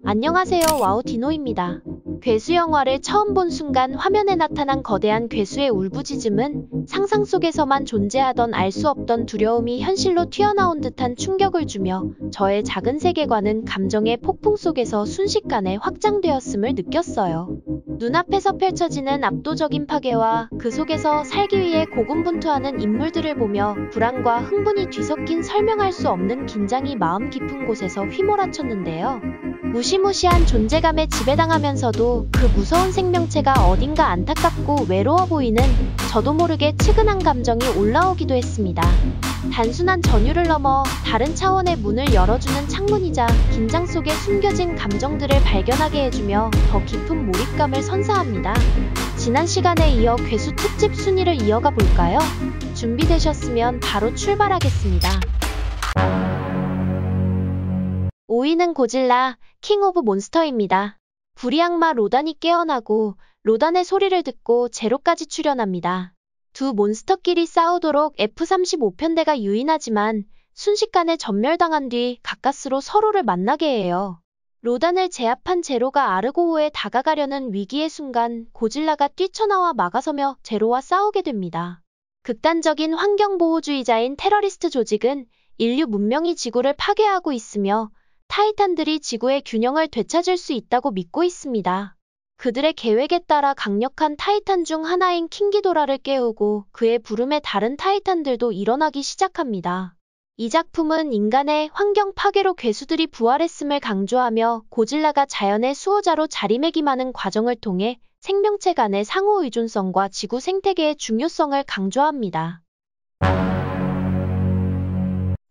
안녕하세요. 와우 디노입니다. 괴수 영화를 처음 본 순간 화면에 나타난 거대한 괴수의 울부짖음은 상상 속에서만 존재하던 알 수 없던 두려움이 현실로 튀어나온 듯한 충격을 주며 저의 작은 세계관은 감정의 폭풍 속에서 순식간에 확장되었음을 느꼈어요. 눈앞에서 펼쳐지는 압도적인 파괴와 그 속에서 살기 위해 고군분투하는 인물들을 보며 불안과 흥분이 뒤섞인 설명할 수 없는 긴장이 마음 깊은 곳에서 휘몰아쳤는데요. 무시무시한 존재감에 지배당하면서도 그 무서운 생명체가 어딘가 안타깝고 외로워 보이는 저도 모르게 측은한 감정이 올라오기도 했습니다. 단순한 전율을 넘어 다른 차원의 문을 열어주는 창문이자 긴장 속에 숨겨진 감정들을 발견하게 해주며 더 깊은 몰입감을 선사합니다. 지난 시간에 이어 괴수 특집 순위를 이어가 볼까요? 준비되셨으면 바로 출발하겠습니다. 5위는 고질라, 킹 오브 몬스터입니다. 불의 악마 로단이 깨어나고 로단의 소리를 듣고 제로까지 출현합니다. 두 몬스터끼리 싸우도록 F-35편대가 유인하지만 순식간에 전멸당한 뒤 가까스로 서로를 만나게 해요. 로단을 제압한 제로가 아르고호에 다가가려는 위기의 순간 고질라가 뛰쳐나와 막아서며 제로와 싸우게 됩니다. 극단적인 환경보호주의자인 테러리스트 조직은 인류 문명이 지구를 파괴하고 있으며 타이탄들이 지구의 균형을 되찾을 수 있다고 믿고 있습니다. 그들의 계획에 따라 강력한 타이탄 중 하나인 킹기도라를 깨우고 그의 부름에 다른 타이탄들도 일어나기 시작합니다. 이 작품은 인간의 환경 파괴로 괴수들이 부활했음을 강조하며 고질라가 자연의 수호자로 자리매김하는 과정을 통해 생명체 간의 상호 의존성과 지구 생태계의 중요성을 강조합니다.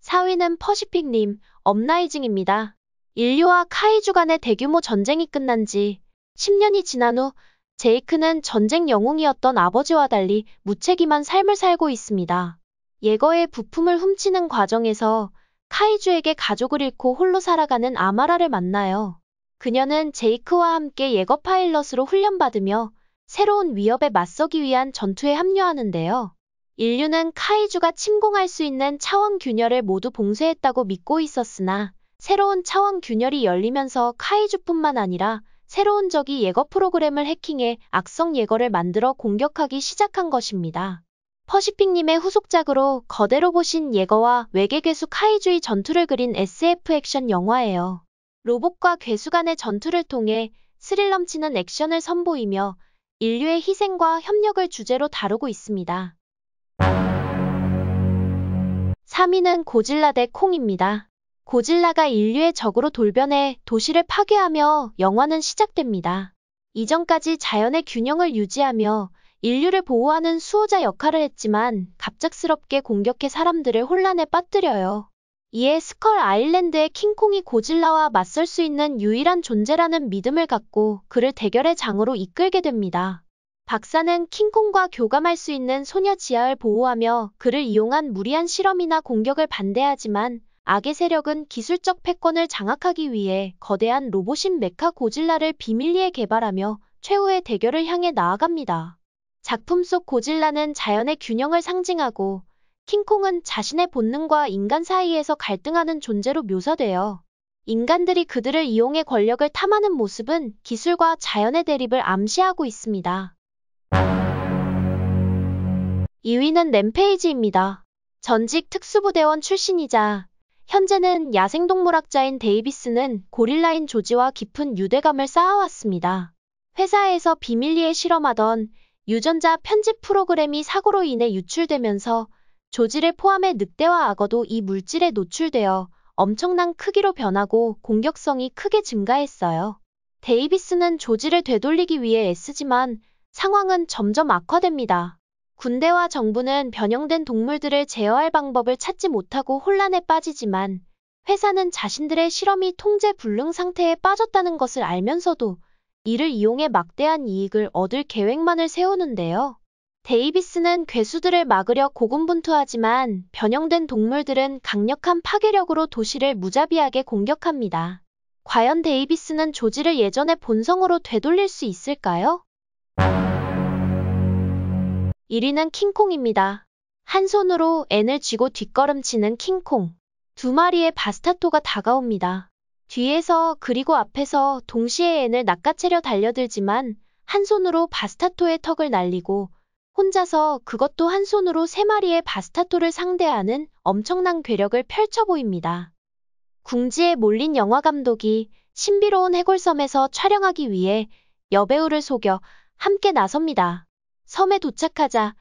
4위는 퍼시픽 림, 업라이징입니다. 인류와 카이주 간의 대규모 전쟁이 끝난 지 10년이 지난 후 제이크는 전쟁 영웅이었던 아버지와 달리 무책임한 삶을 살고 있습니다. 예거의 부품을 훔치는 과정에서 카이주에게 가족을 잃고 홀로 살아가는 아마라를 만나요. 그녀는 제이크와 함께 예거 파일럿으로 훈련받으며 새로운 위협에 맞서기 위한 전투에 합류하는데요. 인류는 카이주가 침공할 수 있는 차원 균열을 모두 봉쇄했다고 믿고 있었으나 새로운 차원 균열이 열리면서 카이주뿐만 아니라 새로운 적이 예거 프로그램을 해킹해 악성 예거를 만들어 공격하기 시작한 것입니다. 퍼시픽님의 후속작으로 거대 로봇인 예거와 외계 괴수 카이주의 전투를 그린 SF 액션 영화예요. 로봇과 괴수 간의 전투를 통해 스릴 넘치는 액션을 선보이며 인류의 희생과 협력을 주제로 다루고 있습니다. 3위는 고질라 대 콩입니다. 고질라가 인류의 적으로 돌변해 도시를 파괴하며 영화는 시작됩니다. 이전까지 자연의 균형을 유지하며 인류를 보호하는 수호자 역할을 했지만 갑작스럽게 공격해 사람들을 혼란에 빠뜨려요. 이에 스컬 아일랜드의 킹콩이 고질라와 맞설 수 있는 유일한 존재라는 믿음을 갖고 그를 대결의 장으로 이끌게 됩니다. 박사는 킹콩과 교감할 수 있는 소녀 지아를 보호하며 그를 이용한 무리한 실험이나 공격을 반대하지만 악의 세력은 기술적 패권을 장악하기 위해 거대한 로봇인 메카 고질라를 비밀리에 개발하며 최후의 대결을 향해 나아갑니다. 작품 속 고질라는 자연의 균형을 상징하고 킹콩은 자신의 본능과 인간 사이에서 갈등하는 존재로 묘사돼요. 인간들이 그들을 이용해 권력을 탐하는 모습은 기술과 자연의 대립을 암시하고 있습니다. 2위는 램페이지입니다. 전직 특수부대원 출신이자 현재는 야생동물학자인 데이비스는 고릴라인 조지와 깊은 유대감을 쌓아왔습니다. 회사에서 비밀리에 실험하던 유전자 편집 프로그램이 사고로 인해 유출되면서 조지를 포함해 늑대와 악어도 이 물질에 노출되어 엄청난 크기로 변하고 공격성이 크게 증가했어요. 데이비스는 조지를 되돌리기 위해 애쓰지만 상황은 점점 악화됩니다. 군대와 정부는 변형된 동물들을 제어할 방법을 찾지 못하고 혼란에 빠지지만 회사는 자신들의 실험이 통제 불능 상태에 빠졌다는 것을 알면서도 이를 이용해 막대한 이익을 얻을 계획만을 세우는데요. 데이비스는 괴수들을 막으려 고군분투하지만 변형된 동물들은 강력한 파괴력으로 도시를 무자비하게 공격합니다. 과연 데이비스는 조지를 예전의 본성으로 되돌릴 수 있을까요? 1위는 킹콩입니다. 한 손으로 N을 쥐고 뒷걸음치는 킹콩. 두 마리의 바스타토가 다가옵니다. 뒤에서 그리고 앞에서 동시에 앤을 낚아채려 달려들지만 한 손으로 바스타토의 턱을 날리고 혼자서 그것도 한 손으로 3마리의 바스타토를 상대하는 엄청난 괴력을 펼쳐 보입니다. 궁지에 몰린 영화감독이 신비로운 해골섬에서 촬영하기 위해 여배우를 속여 함께 나섭니다. 섬에 도착하자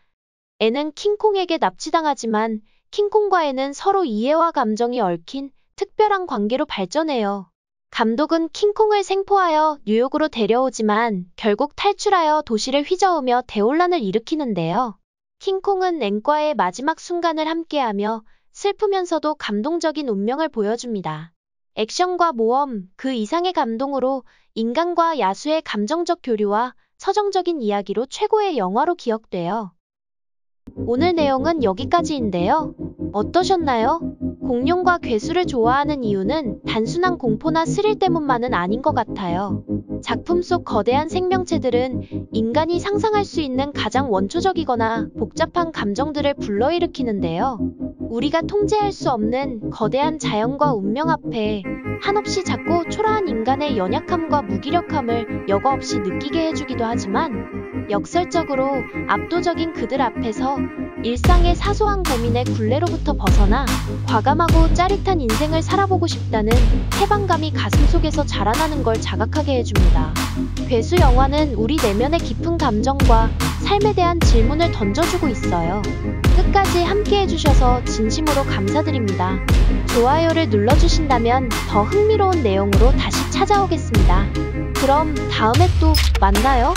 앤은 킹콩에게 납치당하지만 킹콩과 앤은 서로 이해와 감정이 얽힌 특별한 관계로 발전해요. 감독은 킹콩을 생포하여 뉴욕으로 데려오지만 결국 탈출하여 도시를 휘저으며 대혼란을 일으키는데요. 킹콩은 앤과의 마지막 순간을 함께하며 슬프면서도 감동적인 운명을 보여줍니다. 액션과 모험, 그 이상의 감동으로 인간과 야수의 감정적 교류와 서정적인 이야기로 최고의 영화로 기억돼요. 오늘 내용은 여기까지인데요. 어떠셨나요? 공룡과 괴수를 좋아하는 이유는 단순한 공포나 스릴 때문만은 아닌 것 같아요. 작품 속 거대한 생명체들은 인간이 상상할 수 있는 가장 원초적이거나 복잡한 감정들을 불러일으키는데요. 우리가 통제할 수 없는 거대한 자연과 운명 앞에 한없이 작고 초라한 인간의 연약함과 무기력함을 여과 없이 느끼게 해주기도 하지만 역설적으로 압도적인 그들 앞에서 일상의 사소한 고민의 굴레로부터 벗어나 과감하고 짜릿한 인생을 살아보고 싶다는 해방감이 가슴속에서 자라나는 걸 자각하게 해줍니다. 괴수 영화는 우리 내면의 깊은 감정과 삶에 대한 질문을 던져주고 있어요. 끝까지 함께 해주셔서 진심으로 감사드립니다. 좋아요를 눌러주신다면 더 흥미로운 내용으로 다시 찾아오겠습니다. 그럼 다음에 또 만나요.